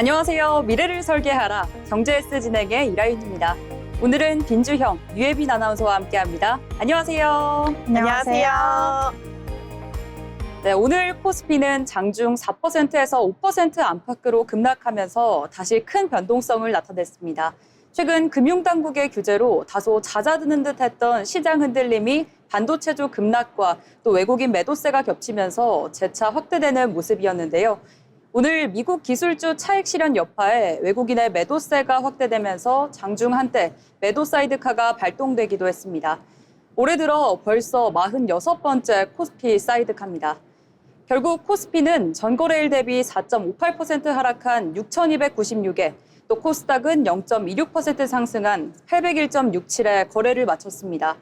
안녕하세요. 미래를 설계하라. 경제S 진행의 이라윤입니다. 오늘은 빈주형, 유예빈 아나운서와 함께합니다. 안녕하세요. 안녕하세요. 네, 오늘 코스피는 장중 4%에서 5% 안팎으로 급락하면서 다시 큰 변동성을 나타냈습니다. 최근 금융당국의 규제로 다소 잦아드는 듯했던 시장 흔들림이 반도체주 급락과 또 외국인 매도세가 겹치면서 재차 확대되는 모습이었는데요. 오늘 미국 기술주 차익 실현 여파에 외국인의 매도세가 확대되면서 장중 한때 매도 사이드카가 발동되기도 했습니다. 올해 들어 벌써 46번째 코스피 사이드카입니다. 결국 코스피는 전거래일 대비 4.58% 하락한 6,296에, 또 코스닥은 0.26% 상승한 801.67에 거래를 마쳤습니다.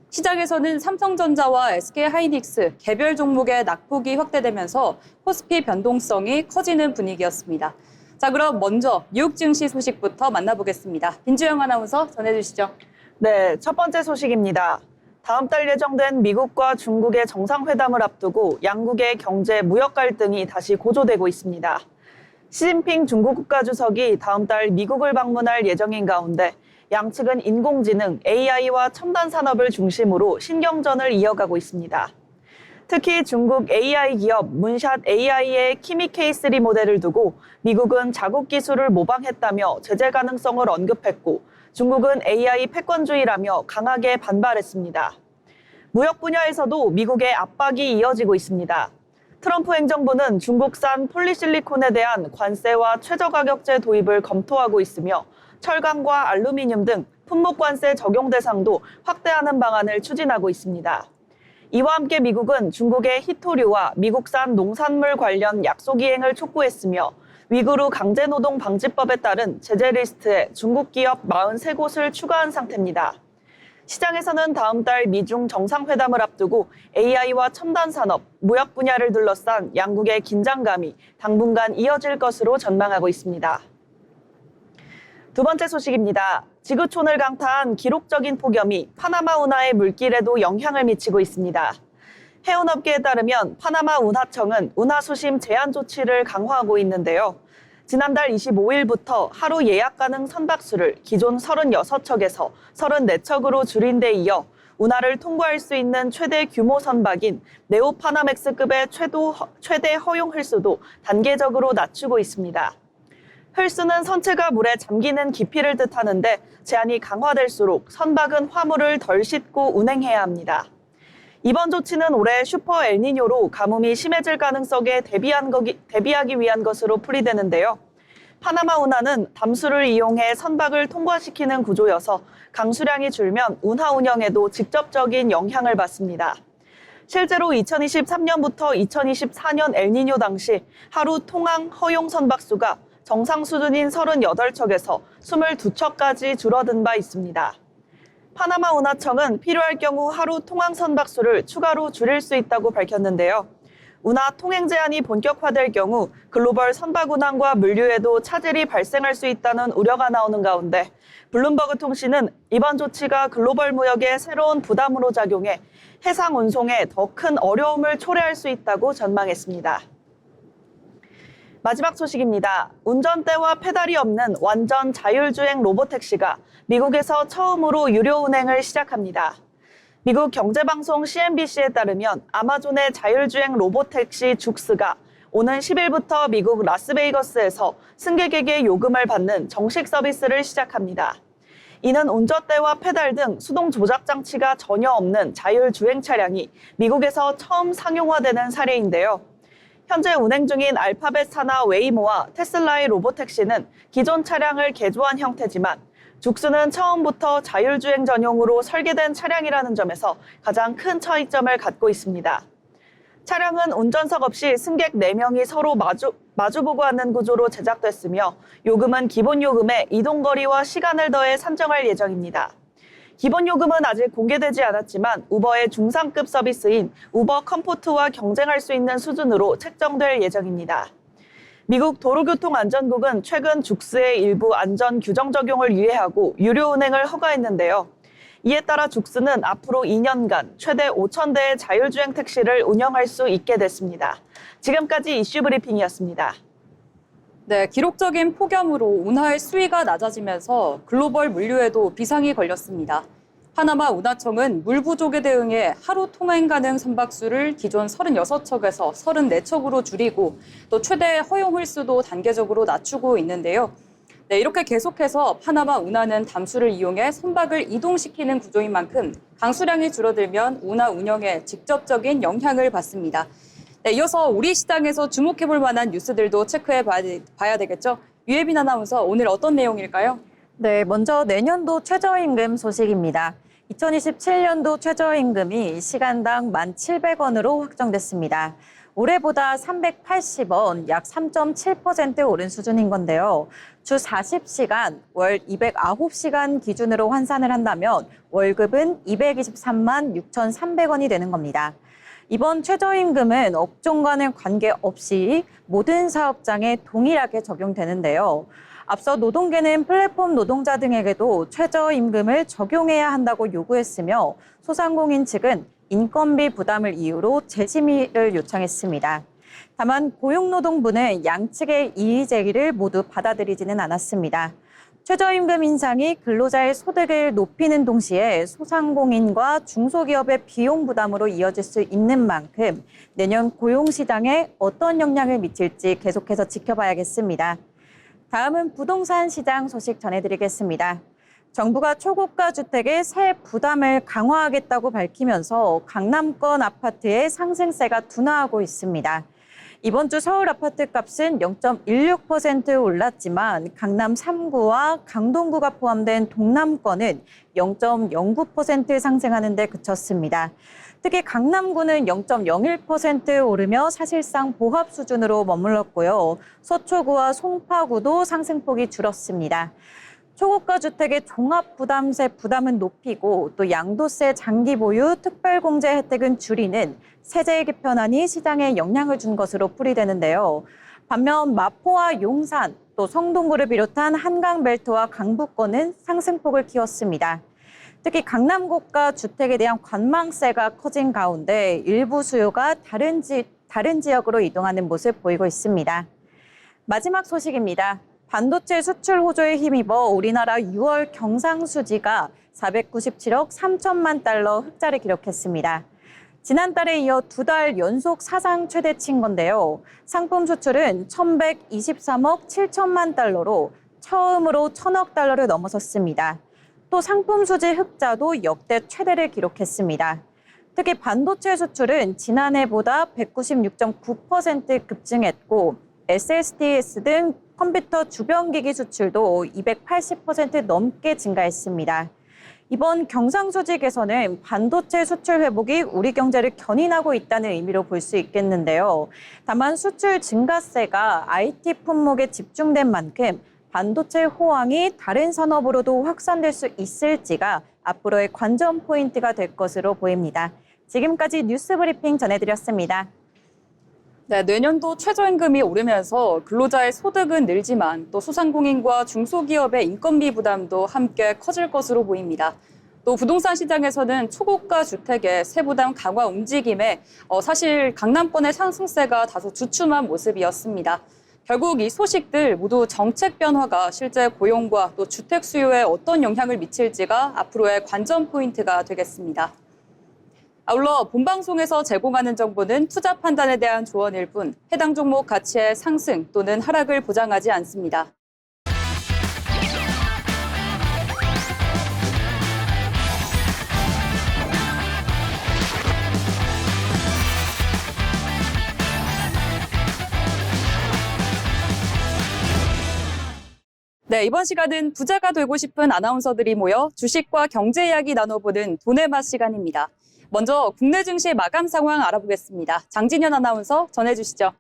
시장에서는 삼성전자와 SK하이닉스 개별 종목의 낙폭이 확대되면서 코스피 변동성이 커지는 분위기였습니다. 자, 그럼 먼저 뉴욕 증시 소식부터 만나보겠습니다. 빈주영 아나운서 전해주시죠. 네, 첫 번째 소식입니다. 다음 달 예정된 미국과 중국의 정상회담을 앞두고 양국의 경제 무역 갈등이 다시 고조되고 있습니다. 시진핑 중국 국가주석이 다음 달 미국을 방문할 예정인 가운데 양측은 인공지능, AI와 첨단 산업을 중심으로 신경전을 이어가고 있습니다. 특히 중국 AI 기업 문샷 AI의 키미 K3 모델을 두고 미국은 자국 기술을 모방했다며 제재 가능성을 언급했고, 중국은 AI 패권주의라며 강하게 반발했습니다. 무역 분야에서도 미국의 압박이 이어지고 있습니다. 트럼프 행정부는 중국산 폴리실리콘에 대한 관세와 최저가격제 도입을 검토하고 있으며 철강과 알루미늄 등 품목관세 적용 대상도 확대하는 방안을 추진하고 있습니다. 이와 함께 미국은 중국의 희토류와 미국산 농산물 관련 약속 이행을 촉구했으며 위구르 강제노동 방지법에 따른 제재 리스트에 중국 기업 43곳을 추가한 상태입니다. 시장에서는 다음 달 미중 정상회담을 앞두고 AI와 첨단 산업, 무역 분야를 둘러싼 양국의 긴장감이 당분간 이어질 것으로 전망하고 있습니다. 두 번째 소식입니다. 지구촌을 강타한 기록적인 폭염이 파나마 운하의 물길에도 영향을 미치고 있습니다. 해운업계에 따르면 파나마 운하청은 운하 수심 제한 조치를 강화하고 있는데요. 지난달 25일부터 하루 예약 가능 선박수를 기존 36척에서 34척으로 줄인 데 이어 운하를 통과할 수 있는 최대 규모 선박인 네오파나맥스급의 최대 허용 횟수도 단계적으로 낮추고 있습니다. 횟수는 선체가 물에 잠기는 깊이를 뜻하는데 제한이 강화될수록 선박은 화물을 덜 싣고 운행해야 합니다. 이번 조치는 올해 슈퍼 엘니뇨로 가뭄이 심해질 가능성에 대비하기 위한 것으로 풀이되는데요. 파나마 운하는 담수를 이용해 선박을 통과시키는 구조여서 강수량이 줄면 운하 운영에도 직접적인 영향을 받습니다. 실제로 2023년부터 2024년 엘니뇨 당시 하루 통항 허용 선박수가 정상 수준인 38척에서 22척까지 줄어든 바 있습니다. 파나마 운하청은 필요할 경우 하루 통항 선박수를 추가로 줄일 수 있다고 밝혔는데요. 운하 통행 제한이 본격화될 경우 글로벌 선박 운항과 물류에도 차질이 발생할 수 있다는 우려가 나오는 가운데 블룸버그 통신은 이번 조치가 글로벌 무역에 새로운 부담으로 작용해 해상 운송에 더 큰 어려움을 초래할 수 있다고 전망했습니다. 마지막 소식입니다. 운전대와 페달이 없는 완전 자율주행 로보택시가 미국에서 처음으로 유료 운행을 시작합니다. 미국 경제방송 CNBC에 따르면 아마존의 자율주행 로보택시 죽스가 오는 10일부터 미국 라스베이거스에서 승객에게 요금을 받는 정식 서비스를 시작합니다. 이는 운전대와 페달 등 수동 조작 장치가 전혀 없는 자율주행 차량이 미국에서 처음 상용화되는 사례인데요. 현재 운행 중인 알파벳 산하 웨이모와 테슬라의 로보택시는 기존 차량을 개조한 형태지만 죽스는 처음부터 자율주행 전용으로 설계된 차량이라는 점에서 가장 큰 차이점을 갖고 있습니다. 차량은 운전석 없이 승객 4명이 서로 마주보고 앉는 구조로 제작됐으며 요금은 기본 요금에 이동거리와 시간을 더해 산정할 예정입니다. 기본 요금은 아직 공개되지 않았지만 우버의 중상급 서비스인 우버 컴포트와 경쟁할 수 있는 수준으로 책정될 예정입니다. 미국 도로교통안전국은 최근 죽스의 일부 안전 규정 적용을 유예하고 유료 운행을 허가했는데요. 이에 따라 죽스는 앞으로 2년간 최대 5,000대의 자율주행 택시를 운영할 수 있게 됐습니다. 지금까지 이슈 브리핑이었습니다. 네, 기록적인 폭염으로 운하의 수위가 낮아지면서 글로벌 물류에도 비상이 걸렸습니다. 파나마 운하청은 물 부족에 대응해 하루 통행 가능 선박수를 기존 36척에서 34척으로 줄이고 또 최대 허용 홀수도 단계적으로 낮추고 있는데요. 네, 이렇게 계속해서 파나마 운하는 담수를 이용해 선박을 이동시키는 구조인 만큼 강수량이 줄어들면 운하 운영에 직접적인 영향을 받습니다. 네, 이어서 우리 시장에서 주목해볼 만한 뉴스들도 체크해 봐야 되겠죠? 유혜빈 아나운서, 오늘 어떤 내용일까요? 네, 먼저 내년도 최저임금 소식입니다. 2027년도 최저임금이 시간당 1,700원으로 확정됐습니다. 올해보다 380원, 약 3.7% 오른 수준인 건데요. 주 40시간, 월 209시간 기준으로 환산을 한다면 월급은 223만 6,300원이 되는 겁니다. 이번 최저임금은 업종과는 관계없이 모든 사업장에 동일하게 적용되는데요. 앞서 노동계는 플랫폼 노동자 등에게도 최저임금을 적용해야 한다고 요구했으며 소상공인 측은 인건비 부담을 이유로 재심의를 요청했습니다. 다만 고용노동부는 양측의 이의 제기를 모두 받아들이지는 않았습니다. 최저임금 인상이 근로자의 소득을 높이는 동시에 소상공인과 중소기업의 비용 부담으로 이어질 수 있는 만큼 내년 고용시장에 어떤 영향을 미칠지 계속해서 지켜봐야겠습니다. 다음은 부동산 시장 소식 전해드리겠습니다. 정부가 초고가 주택의 세 부담을 강화하겠다고 밝히면서 강남권 아파트의 상승세가 둔화하고 있습니다. 이번 주 서울 아파트 값은 0.16% 올랐지만 강남 3구와 강동구가 포함된 동남권은 0.09% 상승하는 데 그쳤습니다. 특히 강남구는 0.01% 오르며 사실상 보합 수준으로 머물렀고요. 서초구와 송파구도 상승폭이 줄었습니다. 초고가 주택의 종합부담세 부담은 높이고 또 양도세 장기 보유 특별공제 혜택은 줄이는 세제 개편안이 시장에 영향을 준 것으로 풀이되는데요. 반면 마포와 용산 또 성동구를 비롯한 한강벨트와 강북권은 상승폭을 키웠습니다. 특히 강남 고가 주택에 대한 관망세가 커진 가운데 일부 수요가 다른 지역으로 이동하는 모습 보이고 있습니다. 마지막 소식입니다. 반도체 수출 호조에 힘입어 우리나라 6월 경상수지가 497억 3천만 달러 흑자를 기록했습니다. 지난달에 이어 두 달 연속 사상 최대치인 건데요. 상품 수출은 1,123억 7천만 달러로 처음으로 1,000억 달러를 넘어섰습니다. 또 상품 수지 흑자도 역대 최대를 기록했습니다. 특히 반도체 수출은 지난해보다 196.9% 급증했고 SSDS 등 컴퓨터 주변기기 수출도 280% 넘게 증가했습니다. 이번 경상수지 개선은 반도체 수출 회복이 우리 경제를 견인하고 있다는 의미로 볼 수 있겠는데요. 다만 수출 증가세가 IT 품목에 집중된 만큼 반도체 호황이 다른 산업으로도 확산될 수 있을지가 앞으로의 관전 포인트가 될 것으로 보입니다. 지금까지 뉴스 브리핑 전해드렸습니다. 네, 내년도 최저임금이 오르면서 근로자의 소득은 늘지만 또 소상공인과 중소기업의 인건비 부담도 함께 커질 것으로 보입니다. 또 부동산 시장에서는 초고가 주택의 세부담 강화 움직임에 사실 강남권의 상승세가 다소 주춤한 모습이었습니다. 결국 이 소식들 모두 정책 변화가 실제 고용과 또 주택 수요에 어떤 영향을 미칠지가 앞으로의 관전 포인트가 되겠습니다. 아울러 본방송에서 제공하는 정보는 투자 판단에 대한 조언일 뿐 해당 종목 가치의 상승 또는 하락을 보장하지 않습니다. 네, 이번 시간은 부자가 되고 싶은 아나운서들이 모여 주식과 경제 이야기 나눠보는 돈의 맛 시간입니다. 먼저 국내 증시 마감 상황 알아보겠습니다. 장진현 아나운서 전해주시죠.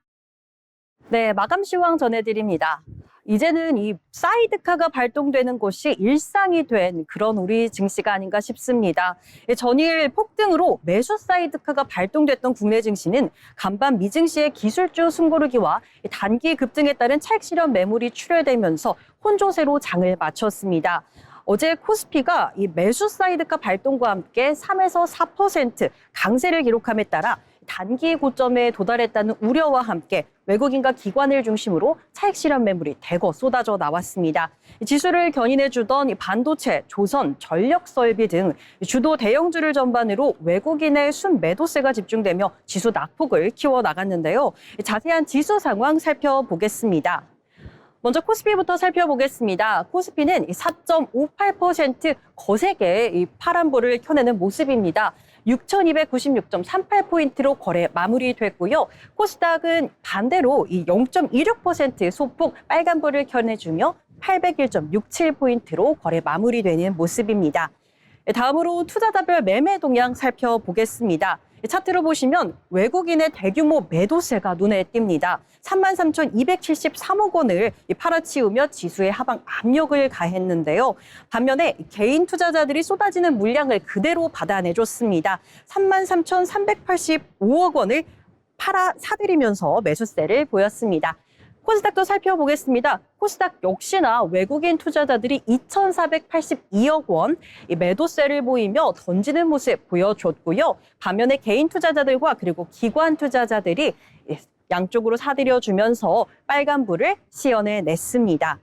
네, 마감 시황 전해드립니다. 이제는 이 사이드카가 발동되는 것이 일상이 된 그런 우리 증시가 아닌가 싶습니다. 전일 폭등으로 매수 사이드카가 발동됐던 국내 증시는 간밤 미증시의 기술주 숨고르기와 단기 급등에 따른 차익 실현 매물이 출혈되면서 혼조세로 장을 마쳤습니다. 어제 코스피가 이 매수 사이드카 발동과 함께 3에서 4% 강세를 기록함에 따라 단기 고점에 도달했다는 우려와 함께 외국인과 기관을 중심으로 차익 실현 매물이 대거 쏟아져 나왔습니다. 지수를 견인해주던 반도체, 조선, 전력설비 등 주도 대형주를 전반으로 외국인의 순매도세가 집중되며 지수 낙폭을 키워나갔는데요. 자세한 지수 상황 살펴보겠습니다. 먼저 코스피부터 살펴보겠습니다. 코스피는 4.58% 거세게 파란불을 켜내는 모습입니다. 6,296.38포인트로 거래 마무리됐고요. 코스닥은 반대로 0.26% 소폭 빨간불을 켜내주며 801.67포인트로 거래 마무리되는 모습입니다. 다음으로 투자자별 매매 동향 살펴보겠습니다. 차트로 보시면 외국인의 대규모 매도세가 눈에 띕니다. 33,273억 원을 팔아치우며 지수의 하방 압력을 가했는데요. 반면에 개인 투자자들이 쏟아지는 물량을 그대로 받아내줬습니다. 33,385억 원을 사들이면서 매수세를 보였습니다. 코스닥도 살펴보겠습니다. 코스닥 역시나 외국인 투자자들이 2,482억 원 매도세를 보이며 던지는 모습 보여줬고요. 반면에 개인 투자자들과 그리고 기관 투자자들이 양쪽으로 사들여주면서 빨간불을 씌어내냈습니다.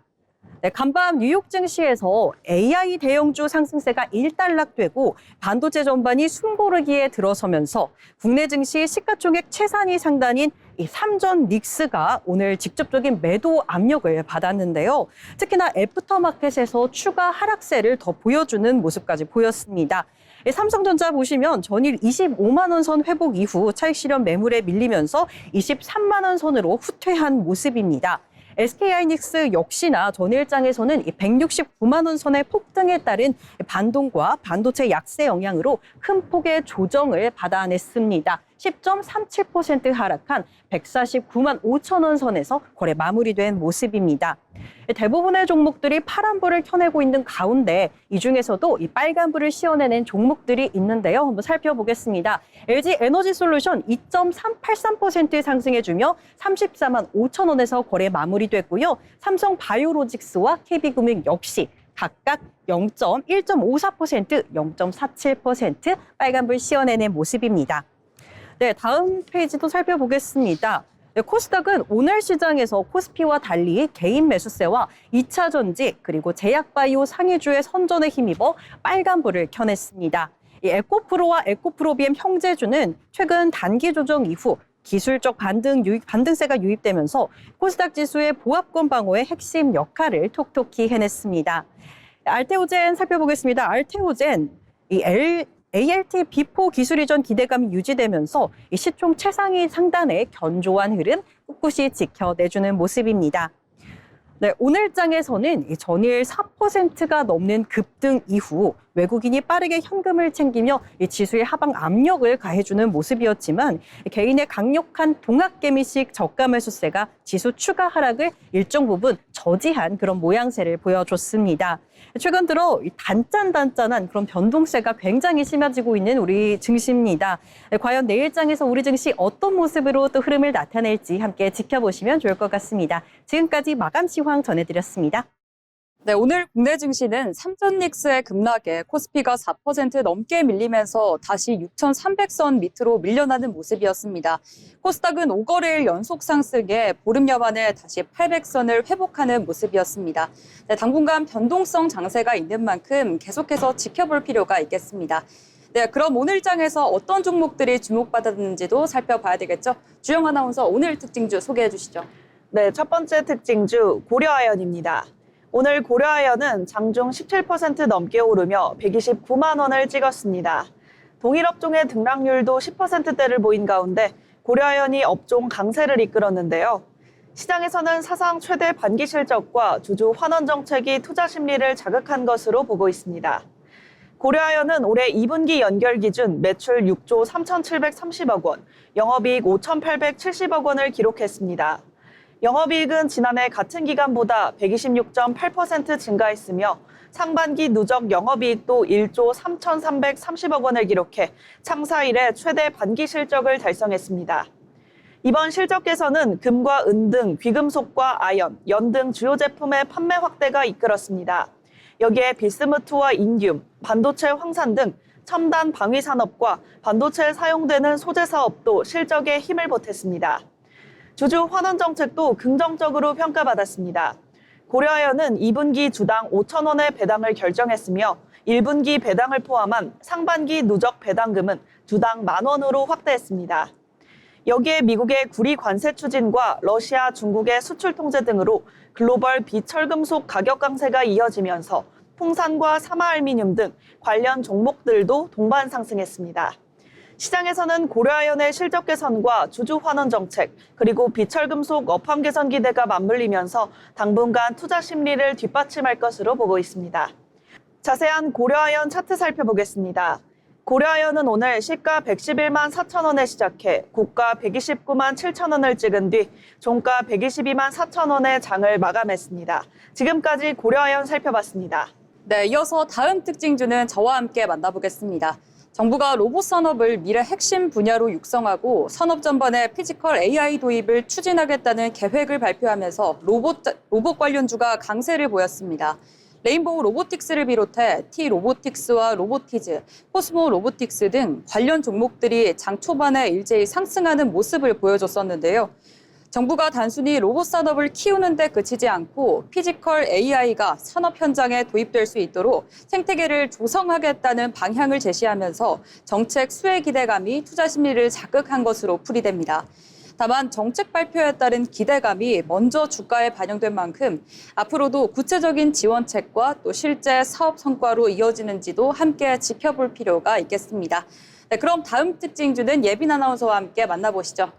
네, 간밤 뉴욕 증시에서 AI 대형주 상승세가 일단락되고 반도체 전반이 숨고르기에 들어서면서 국내 증시 시가총액 최상위 상단인 이 삼전 닉스가 오늘 직접적인 매도 압력을 받았는데요. 특히나 애프터마켓에서 추가 하락세를 더 보여주는 모습까지 보였습니다. 삼성전자 보시면 전일 25만 원 선 회복 이후 차익 실현 매물에 밀리면서 23만 원 선으로 후퇴한 모습입니다. SK하이닉스 역시나 전일장에서는 169만 원 선의 폭등에 따른 반동과 반도체 약세 영향으로 큰 폭의 조정을 받아냈습니다. 10.37% 하락한 149만 5천 원 선에서 거래 마무리된 모습입니다. 대부분의 종목들이 파란불을 켜내고 있는 가운데 이 중에서도 이 빨간불을 씌워내는 종목들이 있는데요. 한번 살펴보겠습니다. LG 에너지솔루션 2.383% 상승해주며 34만 5천 원에서 거래 마무리됐고요. 삼성 바이오로직스와 KB금융 역시 각각 1.54%, 0.47% 빨간불 씌워내는 모습입니다. 네, 다음 페이지도 살펴보겠습니다. 네, 코스닥은 오늘 시장에서 코스피와 달리 개인 매수세와 2차 전지 그리고 제약바이오 상위주의 선전에 힘입어 빨간불을 켜냈습니다. 이 에코프로와 에코프로비엠 형제주는 최근 단기 조정 이후 기술적 반등세가 유입되면서 코스닥 지수의 보합권 방어의 핵심 역할을 톡톡히 해냈습니다. 알테오젠 살펴보겠습니다. 알테오젠, ALT 비포 기술 이전 기대감이 유지되면서 이 시총 최상위 상단의 견조한 흐름 꿋꿋이 지켜내주는 모습입니다. 네, 오늘장에서는 전일 4%가 넘는 급등 이후 외국인이 빠르게 현금을 챙기며 이 지수의 하방 압력을 가해주는 모습이었지만 개인의 강력한 동학개미식 저가 매수세가 지수 추가 하락을 일정 부분 저지한 그런 모양새를 보여줬습니다. 최근 들어 단짠단짠한 그런 변동세가 굉장히 심해지고 있는 우리 증시입니다. 과연 내일장에서 우리 증시 어떤 모습으로 또 흐름을 나타낼지 함께 지켜보시면 좋을 것 같습니다. 지금까지 마감 시황 전해드렸습니다. 네, 오늘 국내 증시는 삼전닉스의 급락에 코스피가 4% 넘게 밀리면서 다시 6,300선 밑으로 밀려나는 모습이었습니다. 코스닥은 5거래일 연속 상승에 보름여 만에 다시 800선을 회복하는 모습이었습니다. 네, 당분간 변동성 장세가 있는 만큼 계속해서 지켜볼 필요가 있겠습니다. 네, 그럼 오늘 장에서 어떤 종목들이 주목받았는지도 살펴봐야 되겠죠? 주영 아나운서 오늘 특징주 소개해 주시죠. 네, 첫 번째 특징주 고려아연입니다. 오늘 고려아연은 장중 17% 넘게 오르며 129만 원을 찍었습니다. 동일 업종의 등락률도 10%대를 보인 가운데 고려아연이 업종 강세를 이끌었는데요. 시장에서는 사상 최대 반기 실적과 주주 환원 정책이 투자 심리를 자극한 것으로 보고 있습니다. 고려아연은 올해 2분기 연결 기준 매출 6조 3,730억 원, 영업이익 5,870억 원을 기록했습니다. 영업이익은 지난해 같은 기간보다 126.8% 증가했으며 상반기 누적 영업이익도 1조 3,330억 원을 기록해 창사 이래 최대 반기 실적을 달성했습니다. 이번 실적 개선은 금과 은 등 귀금속과 아연, 연 등 주요 제품의 판매 확대가 이끌었습니다. 여기에 비스무트와 인듐, 반도체 황산 등 첨단 방위 산업과 반도체에 사용되는 소재 사업도 실적에 힘을 보탰습니다. 주주 환원 정책도 긍정적으로 평가받았습니다. 고려아연은 2분기 주당 5천 원의 배당을 결정했으며 1분기 배당을 포함한 상반기 누적 배당금은 주당 10,000원으로 확대했습니다. 여기에 미국의 구리 관세 추진과 러시아, 중국의 수출 통제 등으로 글로벌 비철금속 가격 강세가 이어지면서 풍산과 사마알미늄 등 관련 종목들도 동반 상승했습니다. 시장에서는 고려아연의 실적 개선과 주주 환원 정책, 그리고 비철금속 업황 개선 기대가 맞물리면서 당분간 투자 심리를 뒷받침할 것으로 보고 있습니다. 자세한 고려아연 차트 살펴보겠습니다. 고려아연은 오늘 시가 111만 4천 원에 시작해 고가 129만 7천 원을 찍은 뒤 종가 122만 4천 원의 장을 마감했습니다. 지금까지 고려아연 살펴봤습니다. 네, 이어서 다음 특징주는 저와 함께 만나보겠습니다. 정부가 로봇 산업을 미래 핵심 분야로 육성하고 산업 전반에 피지컬 AI 도입을 추진하겠다는 계획을 발표하면서 로봇 관련주가 강세를 보였습니다. 레인보우 로보틱스를 비롯해 T-로보틱스와 로보티즈, 코스모 로보틱스 등 관련 종목들이 장 초반에 일제히 상승하는 모습을 보여줬었는데요. 정부가 단순히 로봇 산업을 키우는 데 그치지 않고 피지컬 AI가 산업 현장에 도입될 수 있도록 생태계를 조성하겠다는 방향을 제시하면서 정책 수혜 기대감이 투자 심리를 자극한 것으로 풀이됩니다. 다만 정책 발표에 따른 기대감이 먼저 주가에 반영된 만큼 앞으로도 구체적인 지원책과 또 실제 사업 성과로 이어지는지도 함께 지켜볼 필요가 있겠습니다. 네, 그럼 다음 특징주는 예빈 아나운서와 함께 만나보시죠.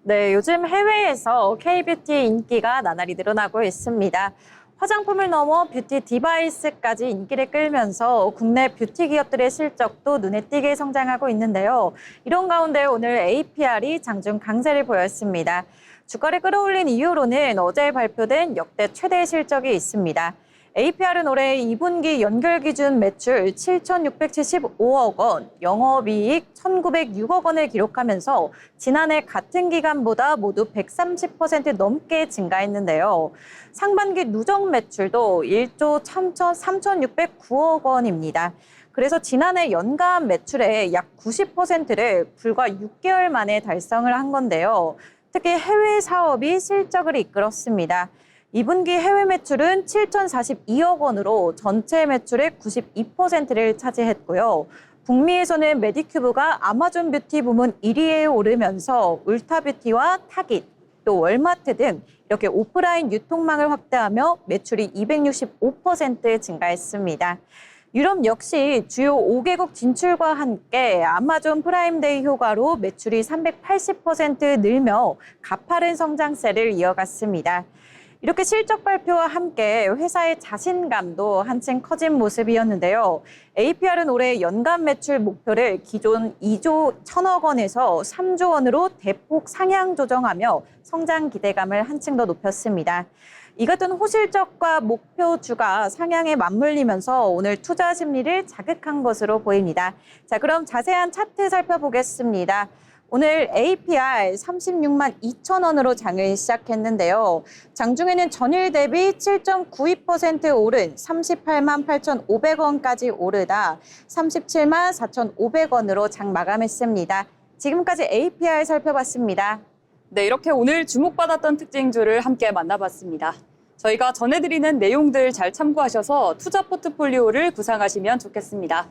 네, 요즘 해외에서 K-뷰티 인기가 나날이 늘어나고 있습니다. 화장품을 넘어 뷰티 디바이스까지 인기를 끌면서 국내 뷰티 기업들의 실적도 눈에 띄게 성장하고 있는데요. 이런 가운데 오늘 APR이 장중 강세를 보였습니다. 주가를 끌어올린 이유로는 어제 발표된 역대 최대 실적이 있습니다. APR은 올해 2분기 연결 기준 매출 7,675억 원, 영업이익 1,906억 원을 기록하면서 지난해 같은 기간보다 모두 130% 넘게 증가했는데요. 상반기 누적 매출도 1조 3,609억 원입니다. 그래서 지난해 연간 매출의 약 90%를 불과 6개월 만에 달성을 한 건데요. 특히 해외 사업이 실적을 이끌었습니다. 2분기 해외 매출은 7,042억 원으로 전체 매출의 92%를 차지했고요. 북미에서는 메디큐브가 아마존 뷰티 부문 1위에 오르면서 울타뷰티와 타깃, 또 월마트 등 이렇게 오프라인 유통망을 확대하며 매출이 265% 증가했습니다. 유럽 역시 주요 5개국 진출과 함께 아마존 프라임데이 효과로 매출이 380% 늘며 가파른 성장세를 이어갔습니다. 이렇게 실적 발표와 함께 회사의 자신감도 한층 커진 모습이었는데요. APR은 올해 연간 매출 목표를 기존 2조 1천억 원에서 3조 원으로 대폭 상향 조정하며 성장 기대감을 한층 더 높였습니다. 이 같은 호실적과 목표주가 상향에 맞물리면서 오늘 투자 심리를 자극한 것으로 보입니다. 자, 그럼 자세한 차트 살펴보겠습니다. 오늘 APR 36만 2천 원으로 장을 시작했는데요. 장중에는 전일 대비 7.92% 오른 38만 8,500원까지 오르다 37만 4,500원으로 장 마감했습니다. 지금까지 APR 살펴봤습니다. 네, 이렇게 오늘 주목받았던 특징주를 함께 만나봤습니다. 저희가 전해드리는 내용들 잘 참고하셔서 투자 포트폴리오를 구상하시면 좋겠습니다.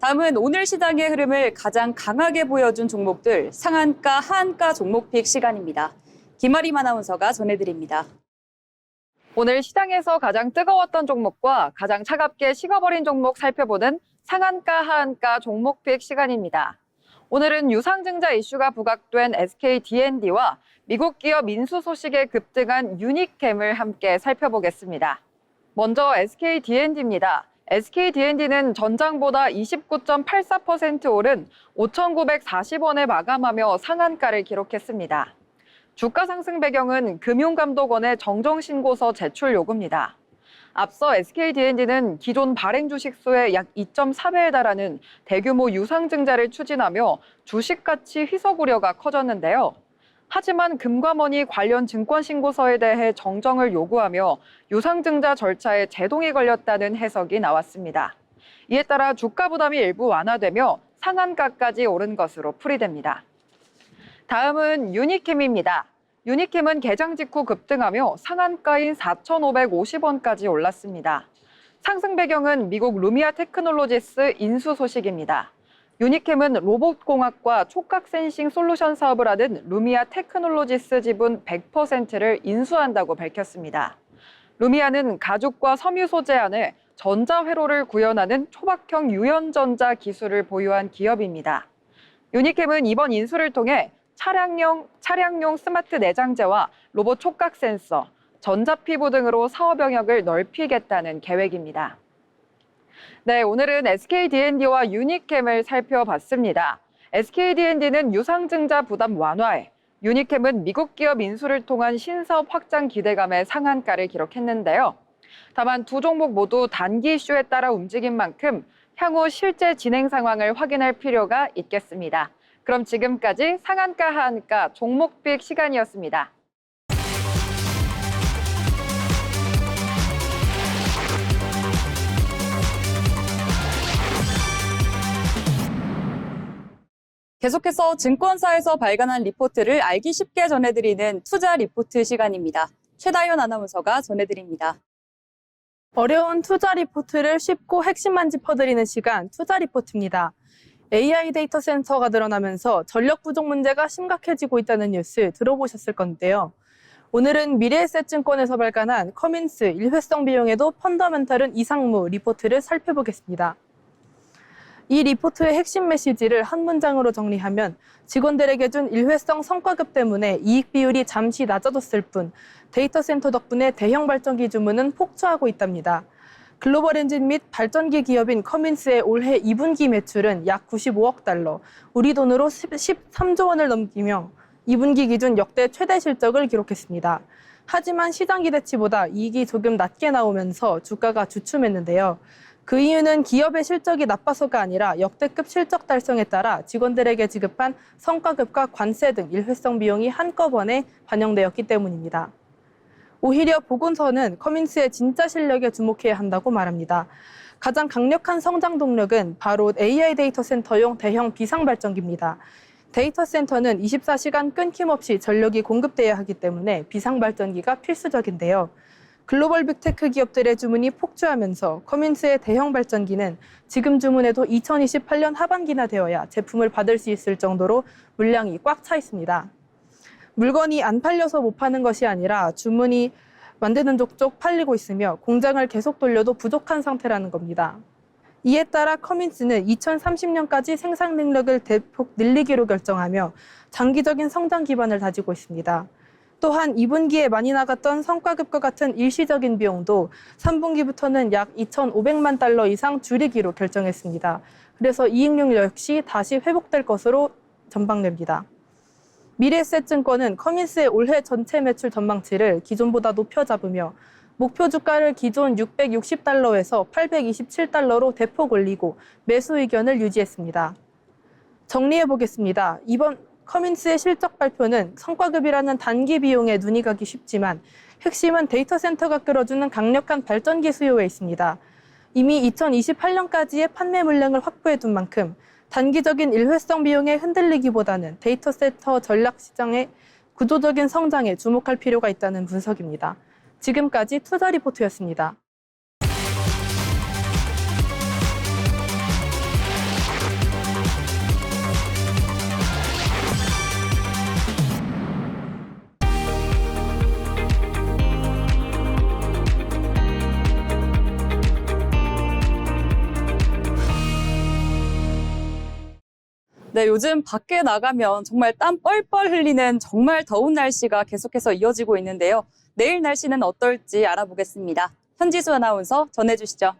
다음은 오늘 시장의 흐름을 가장 강하게 보여준 종목들 상한가, 하한가 종목픽 시간입니다. 김아림 아나운서가 전해드립니다. 오늘 시장에서 가장 뜨거웠던 종목과 가장 차갑게 식어버린 종목 살펴보는 상한가, 하한가 종목픽 시간입니다. 오늘은 유상증자 이슈가 부각된 SK D&D와 미국 기업 인수 소식에 급등한 유니캠을 함께 살펴보겠습니다. 먼저 SK D&D입니다. SK D&D는 전장보다 29.84% 오른 5,940원에 마감하며 상한가를 기록했습니다. 주가 상승 배경은 금융감독원의 정정신고서 제출 요구입니다. 앞서 SK D&D는 기존 발행 주식 수의 약 2.4배에 달하는 대규모 유상증자를 추진하며 주식 가치 희석 우려가 커졌는데요. 하지만 금감원이 관련 증권 신고서에 대해 정정을 요구하며 유상증자 절차에 제동이 걸렸다는 해석이 나왔습니다. 이에 따라 주가 부담이 일부 완화되며 상한가까지 오른 것으로 풀이됩니다. 다음은 유니캠입니다. 유니캠은 개장 직후 급등하며 상한가인 4,550원까지 올랐습니다. 상승 배경은 미국 루미아 테크놀로지스 인수 소식입니다. 유니캠은 로봇공학과 촉각 센싱 솔루션 사업을 하는 루미아 테크놀로지스 지분 100%를 인수한다고 밝혔습니다. 루미아는 가죽과 섬유 소재 안에 전자회로를 구현하는 초박형 유연전자 기술을 보유한 기업입니다. 유니캠은 이번 인수를 통해 차량용 스마트 내장재와 로봇 촉각 센서, 전자피부 등으로 사업 영역을 넓히겠다는 계획입니다. 네, 오늘은 SKD&D와 유니캠을 살펴봤습니다. SKD&D는 유상증자 부담 완화에, 유니캠은 미국 기업 인수를 통한 신사업 확장 기대감에 상한가를 기록했는데요. 다만 두 종목 모두 단기 이슈에 따라 움직인 만큼 향후 실제 진행 상황을 확인할 필요가 있겠습니다. 그럼 지금까지 상한가 하한가 종목픽 시간이었습니다. 계속해서 증권사에서 발간한 리포트를 알기 쉽게 전해드리는 투자 리포트 시간입니다. 최다현 아나운서가 전해드립니다. 어려운 투자 리포트를 쉽고 핵심만 짚어드리는 시간, 투자 리포트입니다. AI 데이터 센터가 늘어나면서 전력 부족 문제가 심각해지고 있다는 뉴스 들어보셨을 건데요. 오늘은 미래에셋증권에서 발간한 커민스 일회성 비용에도 펀더멘털은 이상무 리포트를 살펴보겠습니다. 이 리포트의 핵심 메시지를 한 문장으로 정리하면 직원들에게 준 일회성 성과급 때문에 이익 비율이 잠시 낮아졌을 뿐 데이터 센터 덕분에 대형 발전기 주문은 폭주하고 있답니다. 글로벌 엔진 및 발전기 기업인 커민스의 올해 2분기 매출은 약 95억 달러, 우리 돈으로 13조 원을 넘기며 2분기 기준 역대 최대 실적을 기록했습니다. 하지만 시장 기대치보다 이익이 조금 낮게 나오면서 주가가 주춤했는데요. 그 이유는 기업의 실적이 나빠서가 아니라 역대급 실적 달성에 따라 직원들에게 지급한 성과급과 관세 등 일회성 비용이 한꺼번에 반영되었기 때문입니다. 오히려 보건소는 커민스의 진짜 실력에 주목해야 한다고 말합니다. 가장 강력한 성장 동력은 바로 AI 데이터 센터용 대형 비상 발전기입니다. 데이터 센터는 24시간 끊김없이 전력이 공급돼야 하기 때문에 비상 발전기가 필수적인데요. 글로벌 빅테크 기업들의 주문이 폭주하면서 커민스의 대형 발전기는 지금 주문에도 2028년 하반기나 되어야 제품을 받을 수 있을 정도로 물량이 꽉 차 있습니다. 물건이 안 팔려서 못 파는 것이 아니라 주문이 만드는 족족 팔리고 있으며 공장을 계속 돌려도 부족한 상태라는 겁니다. 이에 따라 커민스는 2030년까지 생산 능력을 대폭 늘리기로 결정하며 장기적인 성장 기반을 다지고 있습니다. 또한 2분기에 많이 나갔던 성과급과 같은 일시적인 비용도 3분기부터는 약 2,500만 달러 이상 줄이기로 결정했습니다. 그래서 이익률 역시 다시 회복될 것으로 전망됩니다. 미래에셋증권은 커민스의 올해 전체 매출 전망치를 기존보다 높여 잡으며 목표 주가를 기존 660달러에서 827달러로 대폭 올리고 매수 의견을 유지했습니다. 정리해 보겠습니다. 이번 커민스의 실적 발표는 성과급이라는 단기 비용에 눈이 가기 쉽지만 핵심은 데이터 센터가 끌어주는 강력한 발전기 수요에 있습니다. 이미 2028년까지의 판매 물량을 확보해 둔 만큼 단기적인 일회성 비용에 흔들리기보다는 데이터 센터 전략 시장의 구조적인 성장에 주목할 필요가 있다는 분석입니다. 지금까지 투자 리포트였습니다. 네, 요즘 밖에 나가면 정말 땀 뻘뻘 흘리는 정말 더운 날씨가 계속해서 이어지고 있는데요. 내일 날씨는 어떨지 알아보겠습니다. 현지수 아나운서 전해주시죠.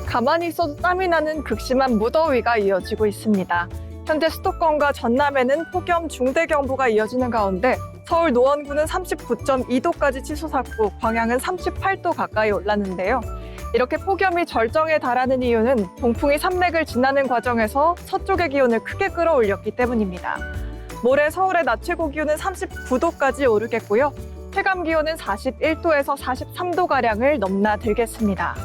가만히 있어도 땀이 나는 극심한 무더위가 이어지고 있습니다. 현재 수도권과 전남에는 폭염 중대경보가 이어지는 가운데 서울 노원구는 39.2도까지 치솟았고 광양은 38도 가까이 올랐는데요. 이렇게 폭염이 절정에 달하는 이유는 동풍이 산맥을 지나는 과정에서 서쪽의 기온을 크게 끌어올렸기 때문입니다. 모레 서울의 낮 최고 기온은 39도까지 오르겠고요. 체감 기온은 41도에서 43도가량을 넘나들겠습니다.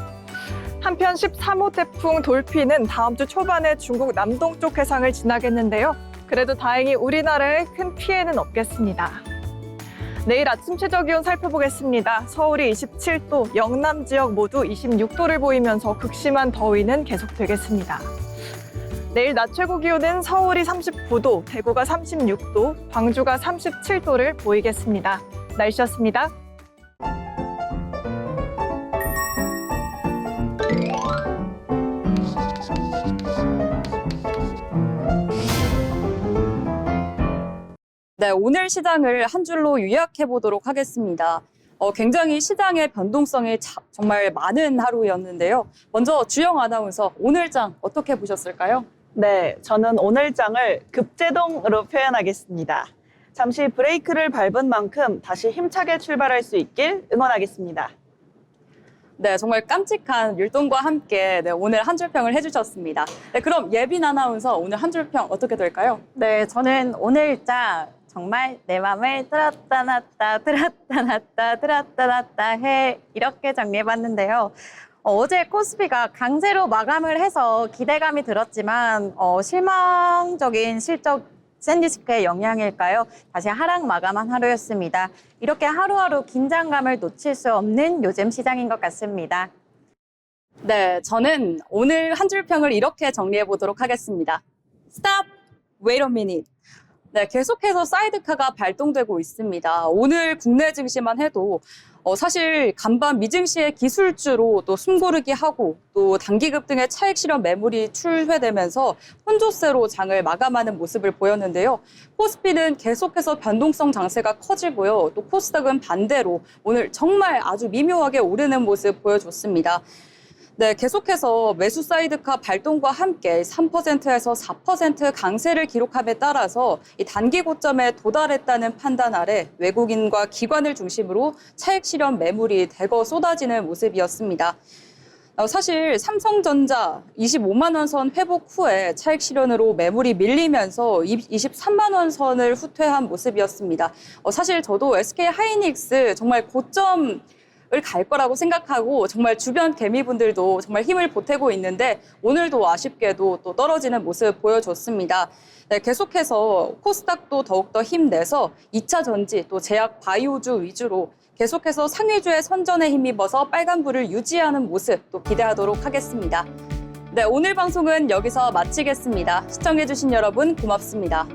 한편 13호 태풍 돌피는 다음 주 초반에 중국 남동쪽 해상을 지나겠는데요. 그래도 다행히 우리나라에 큰 피해는 없겠습니다. 내일 아침 최저 기온 살펴보겠습니다. 서울이 27도, 영남 지역 모두 26도를 보이면서 극심한 더위는 계속되겠습니다. 내일 낮 최고 기온은 서울이 39도, 대구가 36도, 광주가 37도를 보이겠습니다. 날씨였습니다. 네, 오늘 시장을 한 줄로 요약해 보도록 하겠습니다. 굉장히 시장의 변동성이 정말 많은 하루였는데요. 먼저 주영 아나운서, 오늘 장 어떻게 보셨을까요? 네, 저는 오늘 장을 급제동으로 표현하겠습니다. 잠시 브레이크를 밟은 만큼 다시 힘차게 출발할 수 있길 응원하겠습니다. 네, 정말 깜찍한 율동과 함께 오늘 한 줄 평을 해주셨습니다. 네, 그럼 예빈 아나운서, 오늘 한 줄 평 어떻게 될까요? 네, 저는 오늘 장 정말 내 맘을 들었다 놨다 들었다 놨다 들었다 놨다 해 이렇게 정리해봤는데요. 어제 코스피가 강세로 마감을 해서 기대감이 들었지만 실망적인 실적 샌디스크의 영향일까요? 다시 하락 마감한 하루였습니다. 이렇게 하루하루 긴장감을 놓칠 수 없는 요즘 시장인 것 같습니다. 네, 저는 오늘 한 줄 평을 이렇게 정리해 보도록 하겠습니다. Stop, wait a minute. 네, 계속해서 사이드카가 발동되고 있습니다. 오늘 국내 증시만 해도 사실 간밤 미증시의 기술주로 또 숨고르기 하고 또 단기급 등의 차익 실현 매물이 출회되면서 혼조세로 장을 마감하는 모습을 보였는데요. 코스피는 계속해서 변동성 장세가 커지고요. 또 코스닥은 반대로 오늘 정말 아주 미묘하게 오르는 모습 보여줬습니다. 네, 계속해서 매수 사이드카 발동과 함께 3%에서 4% 강세를 기록함에 따라서 이 단기 고점에 도달했다는 판단 아래 외국인과 기관을 중심으로 차익 실현 매물이 대거 쏟아지는 모습이었습니다. 사실 삼성전자 25만 원 선 회복 후에 차익 실현으로 매물이 밀리면서 23만 원 선을 후퇴한 모습이었습니다. 사실 저도 SK 하이닉스 정말 고점 을 갈 거라고 생각하고 정말 주변 개미분들도 정말 힘을 보태고 있는데 오늘도 아쉽게도 또 떨어지는 모습 보여줬습니다. 네, 계속해서 코스닥도 더욱더 힘내서 2차 전지 또 제약 바이오주 위주로 계속해서 상위주의 선전에 힘입어서 빨간불을 유지하는 모습 또 기대하도록 하겠습니다. 네, 오늘 방송은 여기서 마치겠습니다. 시청해주신 여러분 고맙습니다.